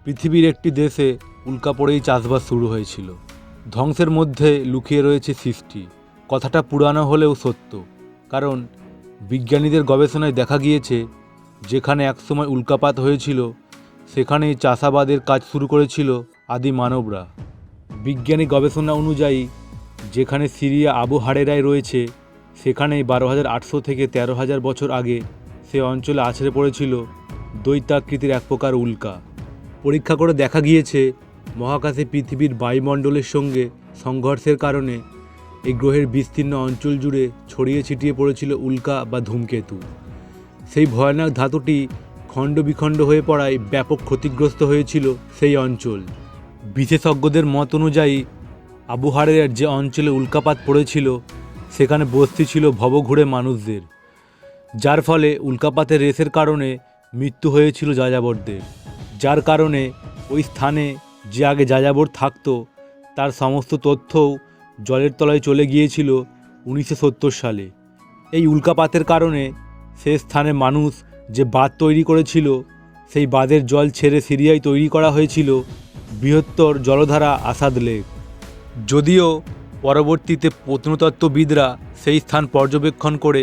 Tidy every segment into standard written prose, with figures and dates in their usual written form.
পৃথিবীর একটি দেশে উল্কা পড়েই চাষবাস শুরু হয়েছিল। ধ্বংসের মধ্যে লুকিয়ে রয়েছে সৃষ্টি। কথাটা পুরানো হলেও সত্য, কারণ বিজ্ঞানীদের গবেষণায় দেখা গিয়েছে যেখানে একসময় উল্কাপাত হয়েছিল সেখানেই চাষাবাদের কাজ শুরু করেছিল আদি মানবরা। বিজ্ঞানী গবেষণা অনুযায়ী যেখানে সিরিয়া আবু হারেরায় রয়েছে সেখানেই 12,800 থেকে 13,000 বছর আগে সে অঞ্চলে আছড়ে পড়েছিল দৈত্যাকৃতির এক প্রকার উল্কা। পরীক্ষা করে দেখা গিয়েছে মহাকাশে পৃথিবীর বায়ুমণ্ডলের সঙ্গে সংঘর্ষের কারণে এই গ্রহের বিস্তীর্ণ অঞ্চল জুড়ে ছড়িয়ে ছিটিয়ে পড়েছিল উল্কা বা ধূমকেতু। সেই ভয়ানক ধাতুটি খণ্ড বিখণ্ড হয়ে পড়ায় ব্যাপক ক্ষতিগ্রস্ত হয়েছিল সেই অঞ্চল। বিশেষজ্ঞদের মত অনুযায়ী আবু হারেরার যে অঞ্চলে উল্কাপাত পড়েছিল সেখানে বস্তি ছিল ভবঘুরে মানুষদের, যার ফলে উল্কাপাতের রেসের কারণে মৃত্যু হয়েছিল যাযাবরদের। যার কারণে ওই স্থানে যে আগে যাযাবর থাকতো তার সমস্ত তথ্যও জলের তলায় চলে গিয়েছিল 1970 সালে। এই উল্কাপাতের কারণে সে স্থানে মানুষ যে বাঁধ তৈরি করেছিল সেই বাঁধের জল ছেড়ে সিরিয়ায় তৈরি করা হয়েছিল বৃহত্তর জলধারা আসাদ লেক। যদিও পরবর্তীতে প্রত্নতত্ত্ববিদরা সেই স্থান পর্যবেক্ষণ করে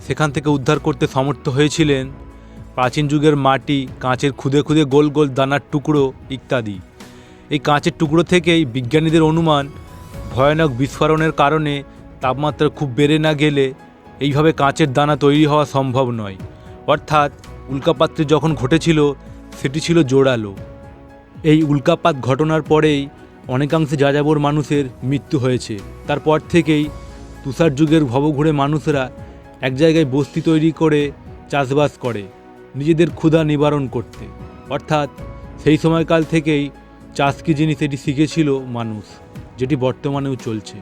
সেখান থেকে উদ্ধার করতে সমর্থ হয়েছিলেন প্রাচীন যুগের মাটি, কাঁচের খুদে খুদে গোল গোল দানার টুকরো ইত্যাদি। এই কাঁচের টুকরো থেকেই বিজ্ঞানীদের অনুমান ভয়ানক বিস্ফোরণের কারণে তাপমাত্রা খুব বেড়ে না গেলে এইভাবে কাঁচের দানা তৈরি হওয়া সম্ভব নয়। অর্থাৎ উল্কাপাতটি যখন ঘটেছিল সেটি ছিল জোরালো। এই উল্কাপাত ঘটনার পরেই অনেকাংশে যাযাবর মানুষের মৃত্যু হয়েছে। তারপর থেকেই তুষার যুগের ভবঘুরে মানুষরা এক জায়গায় বস্তি তৈরি করে চাষবাস করে নিজেদের ক্ষুধা নিবারণ করতে। অর্থাৎ সেই সময়কাল থেকেই চাষ কী জিনিস এটি শিখেছিল মানুষ, যেটি বর্তমানেও চলছে।